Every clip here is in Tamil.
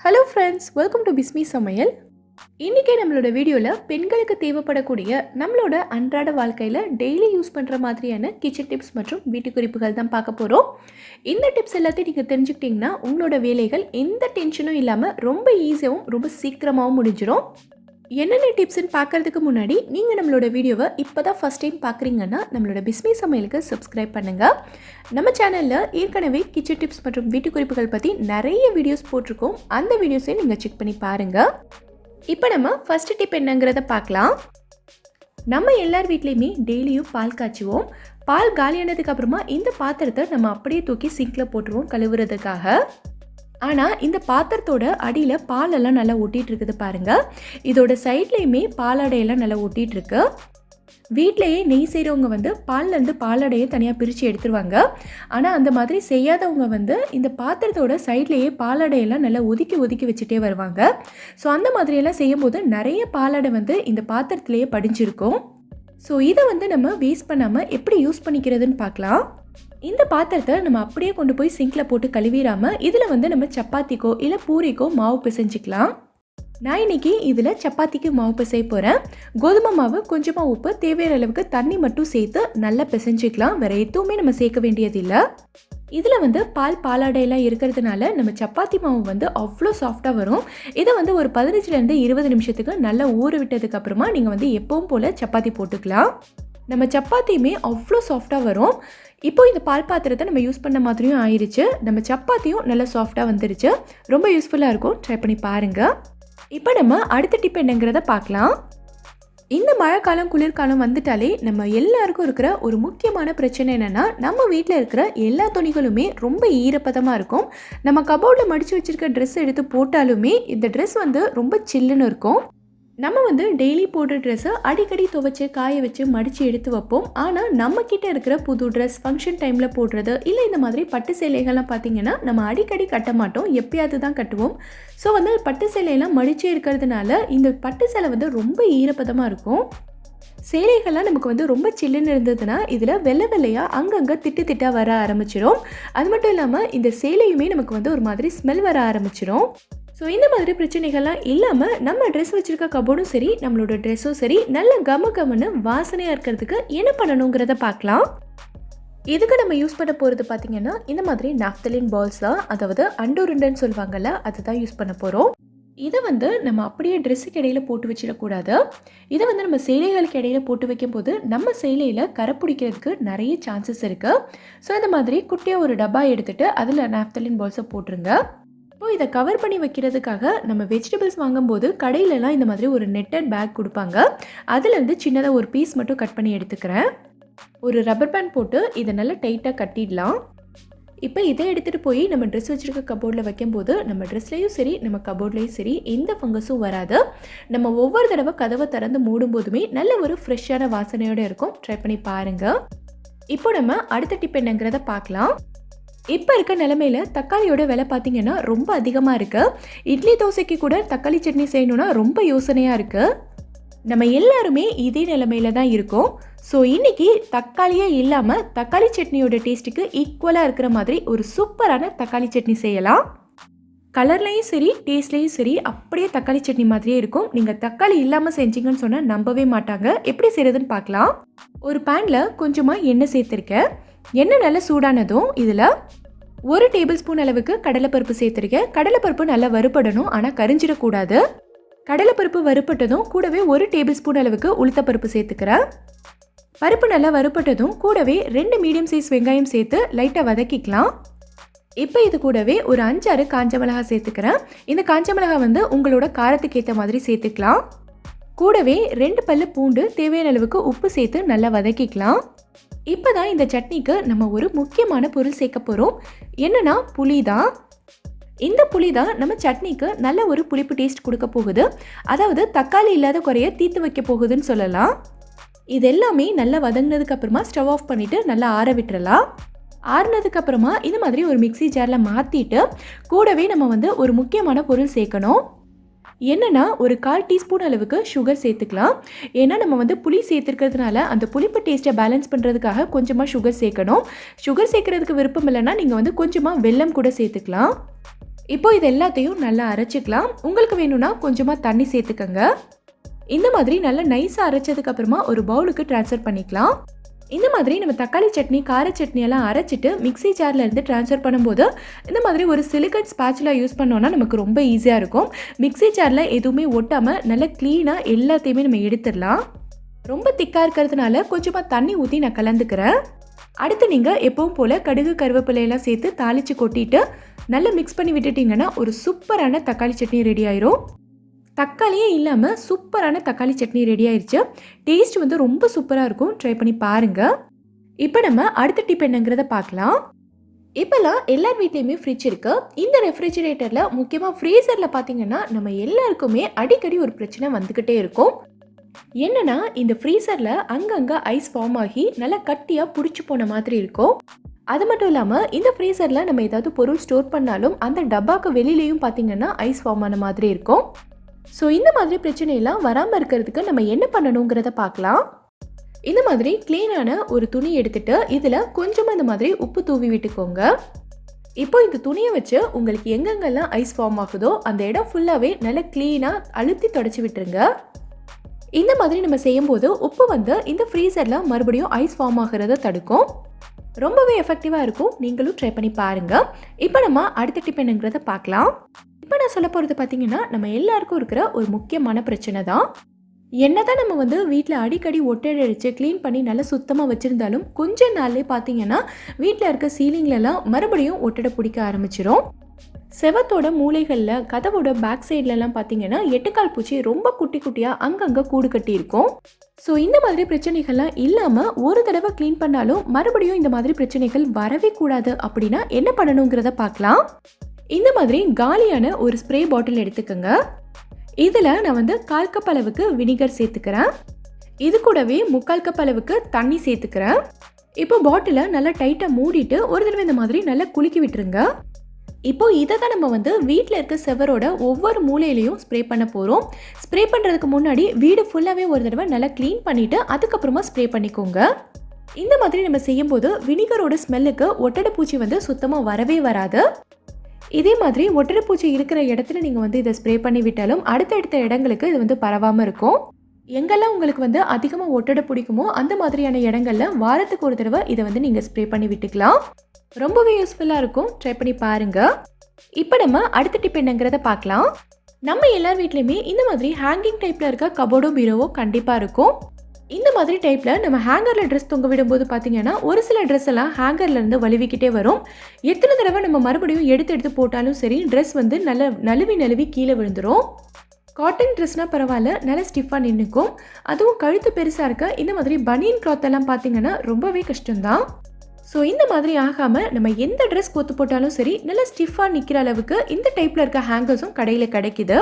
Hello friends, welcome to Bismi சமையல். இன்றைக்கி நம்மளோட வீடியோவில் பெண்களுக்கு தேவைப்படக்கூடிய நம்மளோட அன்றாட வாழ்க்கையில் டெய்லி யூஸ் பண்ணுற மாதிரியான கிச்சன் டிப்ஸ் மற்றும் வீட்டு குறிப்புகள் தான் பார்க்க போகிறோம். இந்த டிப்ஸ் எல்லாத்தையும் நீங்கள் தெரிஞ்சுக்கிட்டிங்கன்னா உங்களோட வேலைகள் எந்த டென்ஷனும் இல்லாமல் ரொம்ப ஈஸியாகவும் ரொம்ப சீக்கிரமாகவும் முடிஞ்சிடும். என்னென்ன டிப்ஸ்ன்னு பார்க்குறதுக்கு முன்னாடி நீங்கள் நம்மளோட வீடியோவை இப்போ தான் ஃபஸ்ட் டைம் பார்க்குறீங்கன்னா நம்மளோட பிஸ்மி சமையலுக்கு சப்ஸ்கிரைப் பண்ணுங்கள். நம்ம சேனலில் ஏற்கனவே கிச்சன் டிப்ஸ் மற்றும் வீட்டு குறிப்புகள் பற்றி நிறைய வீடியோஸ் போட்டிருக்கோம். அந்த வீடியோஸையும் நீங்கள் செக் பண்ணி பாருங்கள். இப்போ நம்ம ஃபஸ்ட்டு டிப் என்னங்கிறத பார்க்கலாம். நம்ம எல்லார் வீட்லேயுமே டெய்லியும் பால் காய்ச்சுவோம். பால் காலியானதுக்கு அப்புறமா இந்த பாத்திரத்தை நம்ம அப்படியே தூக்கி சிங்கில் போட்டுருவோம் கழுவுறதுக்காக. ஆனால் இந்த பாத்திரத்தோட அடியில் பாலெல்லாம் நல்லா ஒட்டிகிட்டு இருக்குது பாருங்கள். இதோட சைட்லேயுமே பாலாடையெல்லாம் நல்லா ஒட்டிகிட்ருக்கு. வீட்டிலையே நெய் செய்கிறவங்க பால்லேருந்து பாலாடையை தனியாக பிரித்து எடுத்துருவாங்க. ஆனால் அந்த மாதிரி செய்யாதவங்க இந்த பாத்திரத்தோட சைட்லேயே பாலாடையெல்லாம் நல்லா ஒதுக்கி வச்சுட்டே வருவாங்க. ஸோ அந்த மாதிரியெல்லாம் செய்யும்போது நிறைய பாலாடை இந்த பாத்திரத்துலேயே படிஞ்சிருக்கும். ஸோ இதை நம்ம வேஸ்ட் பண்ணாமல் எப்படி யூஸ் பண்ணிக்கிறதுன்னு பார்க்கலாம். இந்த பாத்திரத்தை நம்ம அப்படியே கொண்டு போய் சிங்கில் போட்டு கழுவிடாமல் இதில் நம்ம சப்பாத்திக்கோ இல்லை பூரிக்கோ மாவு பிசைஞ்சிக்கலாம். நான் இன்றைக்கி இதில் சப்பாத்திக்கு மாவு பிசைய போகிறேன். கோதுமை மாவு, கொஞ்சமாக உப்பு, தேவையான அளவுக்கு தண்ணி மட்டும் சேர்த்து நல்லா பிசைஞ்சிக்கலாம். வேறு எதுவுமே நம்ம சேர்க்க வேண்டியதில்லை. இதில் பாலாடையெல்லாம் இருக்கிறதுனால நம்ம சப்பாத்தி மாவு அவ்வளோ சாஃப்டாக வரும். இதை ஒரு 15லேருந்து 20 நிமிஷத்துக்கு நல்லா ஊற விட்டதுக்கப்புறமா நீங்கள் எப்பவும் போல் சப்பாத்தி போட்டுக்கலாம். நம்ம சப்பாத்தியுமே அவ்வளோ சாஃப்டாக வரும். இப்போ இந்த பால் பாத்திரத்தை நம்ம யூஸ் பண்ண மாதிரியும் ஆயிடுச்சு. நம்ம சப்பாத்தியும் நல்லா சாஃப்டாக வந்துருச்சு. ரொம்ப யூஸ்ஃபுல்லாக இருக்கும். ட்ரை பண்ணி பாருங்கள். இப்போ நம்ம அடுத்த டிப் என்னங்கிறத பார்க்கலாம். இந்த மழைக்காலம் குளிர்காலம் வந்துட்டாலே நம்ம எல்லாருக்கும் இருக்கிற ஒரு முக்கியமான பிரச்சனை என்னென்னா, நம்ம வீட்டில் இருக்கிற எல்லா துணிகளுமே ரொம்ப ஈரப்பதமாக இருக்கும். நம்ம கபோர்டில் மடித்து வச்சுருக்க ட்ரெஸ் எடுத்து போட்டாலுமே இந்த ட்ரெஸ் ரொம்ப சில்லுன்னு இருக்கும். நம்ம டெய்லி போடுற ட்ரெஸ்ஸை அடிக்கடி துவைச்சி காய வச்சு மடித்து எடுத்து வைப்போம். ஆனால் நம்மக்கிட்ட இருக்கிற புது ட்ரெஸ் ஃபங்க்ஷன் டைமில் போடுறது இல்லை இந்த மாதிரி பட்டு சேலைகள்லாம் பார்த்திங்கன்னா நம்ம அடிக்கடி கட்ட மாட்டோம், எப்பயாவது தான் கட்டுவோம். ஸோ பட்டு சேலையெல்லாம் மடிச்சே இருக்கிறதுனால இந்த பட்டு சேலை ரொம்ப ஈரப்பதமாக இருக்கும். சேலைகள்லாம் நமக்கு ரொம்ப சில்லுன்னு இருந்ததுன்னா இதில் வெள்ளையாக அங்கங்கே திட்டாக வர ஆரம்பிச்சிடும். அது மட்டும் இல்லாமல் இந்த சேலையுமே நமக்கு ஒரு மாதிரி ஸ்மெல் வர ஆரம்பிச்சிடும். ஸோ இந்த மாதிரி பிரச்சனைகள்லாம் இல்லாமல் நம்ம ட்ரெஸ் வச்சுருக்க கபோர்டும் சரி, நம்மளோட ட்ரெஸ்ஸும் சரி நல்ல கமன்னு வாசனையாக இருக்கிறதுக்கு என்ன பண்ணணுங்கிறத பார்க்கலாம். இதுக்கு நம்ம யூஸ் பண்ண போகிறது பார்த்திங்கன்னா இந்த மாதிரி நாப்தலின் பால்ஸ் தான். அதாவது அண்டோருண்டன்னு சொல்லுவாங்கள்ல, அதுதான் யூஸ் பண்ண போகிறோம். இதை நம்ம அப்படியே ட்ரெஸ்ஸுக்கு இடையில போட்டு வச்சிடக்கூடாது. இதை நம்ம சேலைகளுக்கு இடையில போட்டு வைக்கும்போது நம்ம சேலையில் கரை பிடிக்கிறதுக்கு நிறைய சான்சஸ் இருக்குது. ஸோ இந்த மாதிரி குட்டியாக ஒரு டப்பா எடுத்துகிட்டு அதில் நாப்தலின் பால்ஸை போட்டுருங்க. இப்போ இதை கவர் பண்ணி வைக்கிறதுக்காக நம்ம வெஜிடபிள்ஸ் வாங்கும்போது கடையிலலாம் இந்த மாதிரி ஒரு நெட்டட் பேக் கொடுப்பாங்க. அதுலேருந்து சின்னதாக ஒரு பீஸ் மட்டும் கட் பண்ணி எடுத்துக்கிறேன். ஒரு ரப்பர் பேண்ட் போட்டு இதை நல்லா டைட்டாக கட்டிடலாம். இப்போ இதை எடுத்துகிட்டு போய் நம்ம ட்ரெஸ் வச்சுருக்க கபோர்டில் வைக்கும்போது நம்ம ட்ரெஸ்லேயும் சரி நம்ம கபோர்ட்லேயும் சரி எந்த ஃபங்கஸும் வராது. நம்ம ஒவ்வொரு தடவை கதவை திறந்து மூடும்போதுமே நல்ல ஒரு ஃப்ரெஷ்ஷான வாசனையோடு இருக்கும். ட்ரை பண்ணி பாருங்கள். இப்போ நம்ம அடுத்த டிப் என்னங்கிறத பார்க்கலாம். இப்போ இருக்க நிலமையில் தக்காளியோட விலை பார்த்திங்கன்னா ரொம்ப அதிகமாக இருக்குது. இட்லி தோசைக்கு கூட தக்காளி சட்னி செய்யணுன்னா ரொம்ப யோசனையாக இருக்குது. நம்ம எல்லாருமே இதே நிலமையில தான் இருக்கோம். ஸோ இன்றைக்கி தக்காளியே இல்லாமல் தக்காளி சட்னியோட டேஸ்ட்டுக்கு ஈக்குவலாக இருக்கிற மாதிரி ஒரு சூப்பரான தக்காளி சட்னி செய்யலாம். கலர்லேயும் சரி டேஸ்ட்லேயும் சரி அப்படியே தக்காளி சட்னி மாதிரியே இருக்கும். நீங்கள் தக்காளி இல்லாமல் செஞ்சீங்கன்னு சொன்னால் நம்பவே மாட்டாங்க. எப்படி செய்கிறதுன்னு பார்க்கலாம். ஒரு பேனில் கொஞ்சமாக எண்ணெய் சேர்த்துருக்கேன். எண்ணெய் நல்லா சூடானதும் இதில் 1 டேபிள் ஸ்பூன் அளவுக்கு கடலைப்பருப்பு சேர்த்துருக்கேன். கடலைப்பருப்பு நல்லா வறுபடணும், ஆனால் கரிஞ்சிடக்கூடாது. கடலைப்பருப்பு வறுப்பட்டதும் கூடவே 1 டேபிள் ஸ்பூன் அளவுக்கு உளுத்தப்பருப்பு சேர்த்துக்கிறேன். பருப்பு நல்லா வறுப்பட்டதும் கூடவே 2 மீடியம் சைஸ் வெங்காயம் சேர்த்து லைட்டாக வதக்கிக்கலாம். இப்போ இது கூடவே ஒரு 5-6 காஞ்ச மிளகா சேர்த்துக்கிறேன். இந்த காஞ்ச மிளகா உங்களோட காரத்துக்கு ஏற்ற மாதிரி சேர்த்துக்கலாம். கூடவே 2 பல்லு பூண்டு, தேவையான அளவுக்கு உப்பு சேர்த்து நல்லா வதக்கிக்கலாம். இப்போ தான் இந்த சட்னிக்கு நம்ம ஒரு முக்கியமான பொருள் சேர்க்க போகிறோம். என்னென்னா புளி தான். இந்த புளி தான் நம்ம சட்னிக்கு நல்ல ஒரு புளிப்பு டேஸ்ட் கொடுக்க போகுது. அதாவது தக்காளி இல்லாத குறைய தீர்த்து வைக்க போகுதுன்னு சொல்லலாம். இது எல்லாமே நல்லா வதங்கினதுக்கப்புறமா ஸ்டவ் ஆஃப் பண்ணிவிட்டு நல்லா ஆற விட்டுறலாம். ஆறுனதுக்கப்புறமா இந்த மாதிரி ஒரு மிக்ஸி ஜாரில் மாற்றிட்டு கூடவே நம்ம ஒரு முக்கியமான பொருள் சேர்க்கணும். என்னென்னா ஒரு 1/4 டீஸ்பூன் அளவுக்கு சுகர் சேர்த்துக்கலாம். ஏன்னா நம்ம புளி சேர்த்துருக்கிறதுனால அந்த புளிப்பு டேஸ்ட்டை பேலன்ஸ் பண்ணுறதுக்காக கொஞ்சமாக சுகர் சேர்க்கணும். சுகர் சேர்க்குறதுக்கு விருப்பம் இல்லைன்னா நீங்கள் கொஞ்சமாக வெல்லம் கூட சேர்த்துக்கலாம். இப்போ இது எல்லாத்தையும் நல்லா அரைச்சிக்கலாம். உங்களுக்கு வேணும்னா கொஞ்சமாக தண்ணி சேர்த்துக்கங்க. இந்த மாதிரி நல்லா நைஸாக அரைச்சதுக்கு அப்புறமா ஒரு பவுலுக்கு ட்ரான்ஸ்ஃபர் பண்ணிக்கலாம். இந்த மாதிரி நம்ம தக்காளி சட்னி, கார சட்னி எல்லாம் அரைச்சிட்டு மிக்ஸி ஜாரில் இருந்து ட்ரான்ஸ்ஃபர் பண்ணும்போது இந்த மாதிரி ஒரு சிலிக்கன் ஸ்பேச்சுலா யூஸ் பண்ணோன்னா நமக்கு ரொம்ப ஈஸியாக இருக்கும். மிக்ஸி ஜாரில் எதுவுமே ஒட்டாமல் நல்லா க்ளீனாக எல்லாத்தையுமே நம்ம எடுத்துடலாம். ரொம்ப திக்காக இருக்கிறதுனால கொஞ்சமாக தண்ணி ஊற்றி நான் கலந்துக்கிறேன். அடுத்து நீங்கள் எப்பவும் போல் கடுகு, கருவேப்பிலையெல்லாம் சேர்த்து தாளித்து கொட்டிட்டு நல்லா மிக்ஸ் பண்ணி விட்டுட்டிங்கன்னா ஒரு சூப்பரான தக்காளி சட்னி ரெடி ஆயிரும். தக்காளியே இல்லாமல் சூப்பரான தக்காளி சட்னி ரெடி ஆயிடுச்சு. டேஸ்ட் வந்து ரொம்ப சூப்பராக இருக்கும். ட்ரை பண்ணி பாருங்கள். இப்போ நம்ம அடுத்த டிப் என்னங்கிறத பார்க்கலாம். இப்போல்லாம் எல்லார் வீட்லேயுமே ஃப்ரிட்ஜ் இருக்குது. இந்த ரெஃப்ரிஜிரேட்டரில் முக்கியமாக ஃப்ரீசரில் பார்த்தீங்கன்னா நம்ம எல்லாருக்குமே அடிக்கடி ஒரு பிரச்சனை வந்துக்கிட்டே இருக்கும். என்னன்னா இந்த ஃப்ரீசரில் அங்கங்கே ஐஸ் ஃபார்ம் ஆகி நல்லா கட்டியாக பிடிச்சி போன மாதிரி இருக்கும். அது மட்டும் இல்லாமல் இந்த ஃப்ரீசரில் நம்ம ஏதாவது பொருள் ஸ்டோர் பண்ணாலும் அந்த டப்பாக்கு வெளியிலையும் பார்த்தீங்கன்னா ஐஸ் ஃபார்ம் ஆன மாதிரி இருக்கும். ஸோ இந்த மாதிரி பிரச்சனையெல்லாம் வராமல் இருக்கிறதுக்கு நம்ம என்ன பண்ணணுங்கிறத பார்க்கலாம். இந்த மாதிரி க்ளீனான ஒரு துணி எடுத்துட்டு இதில் கொஞ்சமாக இந்த மாதிரி உப்பு தூவி விட்டுக்கோங்க. இப்போ இந்த துணியை வச்சு உங்களுக்கு எங்கெங்கெல்லாம் ஐஸ் ஃபார்ம் ஆகுதோ அந்த இடம் ஃபுல்லாகவே நல்லா க்ளீனாக அழுத்தி தொடச்சி விட்டுருங்க. இந்த மாதிரி நம்ம செய்யும்போது உப்பு வந்து இந்த ஃப்ரீசரில் மறுபடியும் ஐஸ் ஃபார்ம் ஆகிறத தடுக்கும். ரொம்பவே எஃபெக்டிவாக இருக்கும். நீங்களும் ட்ரை பண்ணி பாருங்கள். இப்போ நம்ம அடுத்த டிப் என்னங்கிறத பார்க்கலாம். இப்போ நான் சொல்ல போகிறது பார்த்தீங்கன்னா நம்ம எல்லாருக்கும் இருக்கிற ஒரு முக்கியமான பிரச்சனை தான். என்னதான் நம்ம வந்து வீட்டில் அடிக்கடி ஒட்டடை அடித்து க்ளீன் பண்ணி நல்லா சுத்தமாக வச்சுருந்தாலும் கொஞ்ச நாள்லேயே பார்த்தீங்கன்னா வீட்டில் இருக்க சீலிங்லலாம் மறுபடியும் ஒட்டடை பிடிக்க ஆரம்பிச்சிடும். செவத்தோட மூலைகளில், கதவோட பேக் சைட்லலாம் பார்த்தீங்கன்னா எட்டுக்கால் பூச்சி ரொம்ப குட்டி குட்டியாக அங்கங்கே கூடு கட்டி இருக்கும். ஸோ இந்த மாதிரி பிரச்சனைகள்லாம் இல்லாமல் ஒரு தடவை க்ளீன் பண்ணாலும் மறுபடியும் இந்த மாதிரி பிரச்சனைகள் வரவே கூடாது அப்படின்னா என்ன பண்ணணுங்கிறத பார்க்கலாம். இந்த மாதிரி காலியான ஒரு ஸ்ப்ரே பாட்டில் எடுத்துக்கோங்க. இதில் நான் வந்து 1/4 கப் அளவுக்கு வினிகர் சேர்த்துக்கிறேன். இது கூடவே 3/4 கப் அளவுக்கு தண்ணி சேர்த்துக்கிறேன். இப்போ பாட்டிலை நல்லா டைட்டாக மூடிட்டு ஒரு தடவை இந்த மாதிரி நல்லா குலுக்கி விட்டுருங்க. இப்போ இதை தான் நம்ம வந்து வீட்டில் இருக்க செவரோட ஒவ்வொரு மூலையிலையும் ஸ்ப்ரே பண்ண போகிறோம். ஸ்ப்ரே பண்ணுறதுக்கு முன்னாடி வீடு ஃபுல்லாகவே ஒரு தடவை நல்லா க்ளீன் பண்ணிவிட்டு அதுக்கப்புறமா ஸ்ப்ரே பண்ணிக்கோங்க. இந்த மாதிரி நம்ம செய்யும்போது வினிகரோட ஸ்மெல்லுக்கு ஒட்டடை பூச்சி வந்து சுத்தமாக வரவே வராது. இதே மாதிரி ஒட்டடை பூச்சி இருக்கிற இடத்துல நீங்கள் வந்து இதை ஸ்ப்ரே பண்ணி விட்டாலும் அடுத்தடுத்த இடங்களுக்கு இது வந்து பரவாமல் இருக்கும். எங்கெல்லாம் உங்களுக்கு வந்து அதிகமாக ஒட்டடை பிடிக்குமோ அந்த மாதிரியான இடங்களில் வாரத்துக்கு ஒரு தடவை இதை வந்து நீங்கள் ஸ்ப்ரே பண்ணி விட்டுக்கலாம். ரொம்பவே யூஸ்ஃபுல்லாக இருக்கும். ட்ரை பண்ணி பாருங்கள். இப்போ நம்ம அடுத்த டிப் என்னங்கிறத பார்க்கலாம். நம்ம எல்லார் வீட்லேயுமே இந்த மாதிரி ஹேங்கிங் டைப்பில் இருக்க கபோர்டோ பீரோவோ கண்டிப்பாக இருக்கும். இந்த மாதிரி டைப்பில் நம்ம ஹேங்கரில் ட்ரெஸ் தொங்க விடும்போது பார்த்தீங்கன்னா ஒரு சில ட்ரெஸ் எல்லாம் ஹேங்கர்லேருந்து வலுவிக்கிட்டே வரும். எத்தனை தடவை நம்ம மறுபடியும் எடுத்து போட்டாலும் சரி ட்ரெஸ் வந்து நழுவி கீழே விழுந்துடும். காட்டன் ட்ரெஸ்னால் பரவாயில்ல, நல்லா ஸ்டிஃபாக நின்றுக்கும். அதுவும் கழுத்து பெருசாக இருக்க இந்த மாதிரி பனியன் கிளாத்தெல்லாம் பார்த்தீங்கன்னா ரொம்பவே கஷ்டம்தான். ஸோ இந்த மாதிரி ஆகாமல் நம்ம எந்த ட்ரெஸ் கொத்து போட்டாலும் சரி நல்லா ஸ்டிஃபாக நிற்கிற அளவுக்கு இந்த டைப்பில் இருக்க ஹேங்கர்ஸும் கடையில் கிடைக்குது.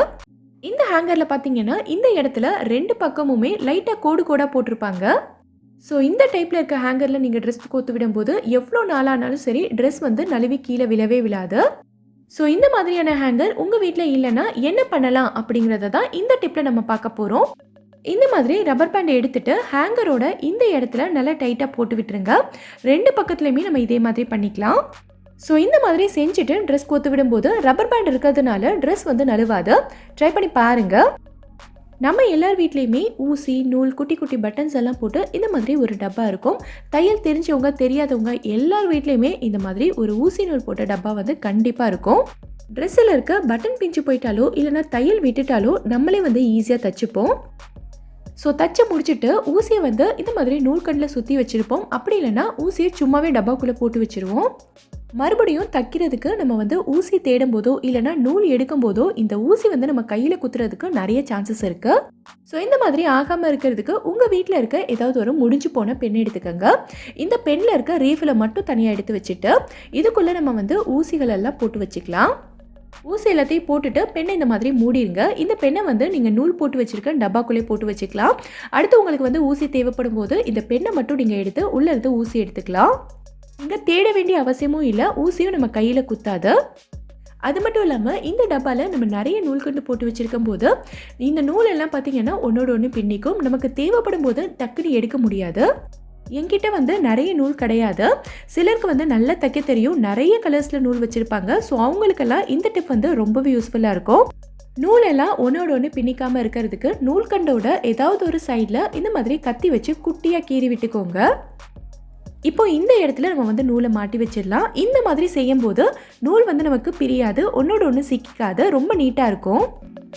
இந்த ஹேங்கரில் பார்த்தீங்கன்னா இந்த இடத்துல 2 பக்கமுமே லைட்டாக கோடாக போட்டிருப்பாங்க. ஸோ இந்த டைப்பில் இருக்க ஹேங்கரில் நீங்கள் ட்ரெஸ் கோத்து விடும்போது எவ்வளோ நாளானாலும் சரி ட்ரெஸ் வந்து நழுவி கீழே விழவே விழாது. ஸோ இந்த மாதிரியான ஹேங்கர் உங்கள் வீட்டில் இல்லைன்னா என்ன பண்ணலாம் அப்படிங்கிறத தான் இந்த டிப்பில் நம்ம பார்க்க போகிறோம். இந்த மாதிரி ரப்பர் பேண்டை எடுத்துகிட்டு ஹேங்கரோட இந்த இடத்துல நல்லா டைட்டாக போட்டு விட்டுருங்க. 2 பக்கத்துலையுமே நம்ம இதே மாதிரி பண்ணிக்கலாம். ஸோ இந்த மாதிரி செஞ்சுட்டு ட்ரெஸ் கோத்து விடும்போது ரப்பர் பேண்ட் இருக்கிறதுனால ட்ரெஸ் வந்து நழுவாது. ட்ரை பண்ணி பாருங்கள். நம்ம எல்லார் வீட்லேயுமே ஊசி, நூல், குட்டி குட்டி பட்டன்ஸ் எல்லாம் போட்டு இந்த மாதிரி ஒரு டப்பா இருக்கும். தையல் தெரிஞ்சவங்க தெரியாதவங்க எல்லார் வீட்லேயுமே இந்த மாதிரி ஒரு ஊசி நூல் போட்ட டப்பா வந்து கண்டிப்பாக இருக்கும். ட்ரெஸ்ஸில் இருக்க பட்டன் பிஞ்சு போயிட்டாலோ இல்லைனா தையல் விட்டுட்டாலோ நம்மளே வந்து ஈஸியாக தைச்சிப்போம். ஸோ தச்சு முடிச்சுட்டு ஊசியை வந்து இந்த மாதிரி நூல்கண்டில் சுற்றி வச்சுருப்போம். அப்படி இல்லைன்னா ஊசியை சும்மாவே டப்பாக்குள்ளே போட்டு வச்சுருவோம். மறுபடியும் தைக்கிறதுக்கு நம்ம வந்து ஊசி தேடும் போதோ இல்லைனா நூல் எடுக்கும் போதோ இந்த ஊசி வந்து நம்ம கையில் குத்துறதுக்கு நிறைய சான்சஸ் இருக்குது. ஸோ இந்த மாதிரி ஆகாமல் இருக்கிறதுக்கு உங்கள் வீட்டில் இருக்க ஏதாவது ஒரு முடிஞ்சு போன பென் எடுத்துக்கோங்க. இந்த பெண்ணில் இருக்க ரீஃபில் மட்டும் தனியாக எடுத்து வச்சுட்டு இதுக்குள்ளே நம்ம வந்து ஊசிகள் எல்லாம் போட்டு வச்சுக்கலாம். ஊசி எல்லாத்தையும் போட்டுட்டு பெண்ணை இந்த மாதிரி மூடிடுங்க. இந்த பெண்ணை வந்து நீங்கள் நூல் போட்டு வச்சுருக்க டப்பாக்குள்ளே போட்டு வச்சுக்கலாம். அடுத்து உங்களுக்கு வந்து ஊசி தேவைப்படும் போது இந்த பெண்ணை மட்டும் நீங்கள் எடுத்து உள்ளே இருந்து ஊசி எடுத்துக்கலாம். நீங்கள் தேட வேண்டிய அவசியமும் இல்லை, ஊசியும் நம்ம கையில் குத்தாது. அது மட்டும் இல்லாமல் இந்த டப்பாவில் நம்ம நிறைய நூல்கண்டு போட்டு வச்சுருக்கும் போது இந்த நூலெல்லாம் பார்த்திங்கன்னா ஒன்றோட ஒன்று பின்னிக்கும். நமக்கு தேவைப்படும் போது டக்குன்னு எடுக்க முடியாது. என்கிட்ட வந்து நிறைய நூல் கிடையாது. சிலருக்கு வந்து நல்லா தைக்க தெரியும், நிறைய கலர்ஸில் நூல் வச்சுருப்பாங்க. ஸோ அவங்களுக்கெல்லாம் இந்த டிப் வந்து ரொம்பவே யூஸ்ஃபுல்லாக இருக்கும். நூலெல்லாம் ஒன்றோட ஒன்று பின்னிக்காமல் இருக்கிறதுக்கு நூல்கண்டோட ஏதாவது ஒரு சைடில் இந்த மாதிரி கத்தி வச்சு குட்டியாக கீறி விட்டுக்கோங்க. இப்போ இந்த இடத்துல நம்ம வந்து நூலை மாட்டி வச்சிடலாம். இந்த மாதிரி செய்யும்போது நூல் வந்து நமக்கு பிரியாது, ஒன்றோட ஒன்று சிக்காது, ரொம்ப நீட்டாக இருக்கும்.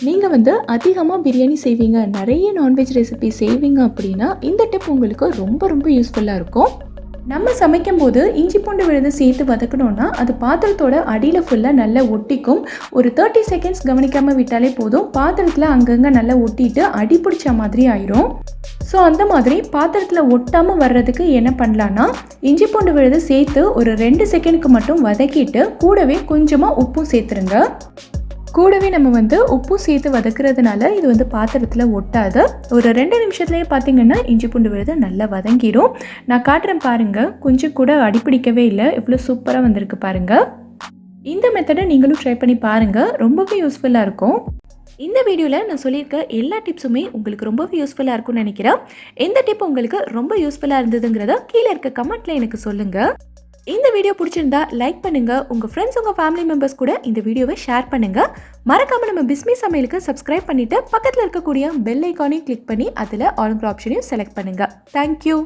நீங்கள் வந்து அதிகமாக பிரியாணி செய்வீங்க, நிறைய நான்வெஜ் ரெசிபி செய்வீங்க அப்படின்னா இந்த டிப் உங்களுக்கு ரொம்ப ரொம்ப யூஸ்ஃபுல்லாக இருக்கும். நம்ம சமைக்கும் போது இஞ்சி பூண்டு விழுது சேர்த்து வதக்கணும்னா அது பாத்திரத்தோட அடியில் ஃபுல்லாக நல்லா ஒட்டிக்கும். ஒரு 30 செகண்ட்ஸ் கவனிக்காமல் விட்டாலே போதும், பாத்திரத்தில் அங்கங்கே நல்லா ஒட்டிட்டு அடி பிடிச்ச மாதிரி ஆயிரும். ஸோ அந்த மாதிரி பாத்திரத்தில் ஒட்டாமல் வர்றதுக்கு என்ன பண்ணலான்னா, இஞ்சி பூண்டு விழுது சேர்த்து ஒரு 2 செகண்டுக்கு மட்டும் வதக்கிட்டு கூடவே கொஞ்சமாக உப்பும் சேர்த்துருங்க. கூடவே நம்ம வந்து உப்பு சேர்த்து வதக்குறதுனால இது வந்து பாத்திரத்தில் ஒட்டாது. ஒரு 2 நிமிஷத்துலேயே பார்த்திங்கன்னா இஞ்சி பூண்டு விழுது நல்லா வதங்கிடும். நான் காட்டுறேன் பாருங்கள், கொஞ்சம் கூட அடிப்பிடிக்கவே இல்லை, இவ்வளோ சூப்பராக வந்திருக்கு பாருங்கள். இந்த மெத்தடை நீங்களும் ட்ரை பண்ணி பாருங்கள், ரொம்பவே யூஸ்ஃபுல்லாக இருக்கும். இந்த வீடியோவில் நான் சொல்லியிருக்க எல்லா டிப்ஸுமே உங்களுக்கு ரொம்பவே யூஸ்ஃபுல்லாக இருக்கும்னு நினைக்கிறேன். எந்த டிப் உங்களுக்கு ரொம்ப யூஸ்ஃபுல்லாக இருந்ததுங்கிறத கீழே இருக்க கமெண்ட்டில் எனக்கு சொல்லுங்கள். இந்த வீடியோ பிடிச்சிருந்தா லைக் பண்ணுங்கள், உங்கள் ஃப்ரெண்ட்ஸ் உங்கள் ஃபேமிலி மெம்பர்ஸ் கூட இந்த வீடியோவை ஷேர் பண்ணுங்கள். மறக்காமல் நம்ம பிஸ்மி சமையலுக்கு சப்ஸ்கிரைப் பண்ணிவிட்டு பக்கத்தில் இருக்கக்கூடிய பெல் ஐக்கானையும் கிளிக் பண்ணி அதில் ஆல் ஆப்ஷனையும் செலக்ட் பண்ணுங்கள். தேங்க்யூ.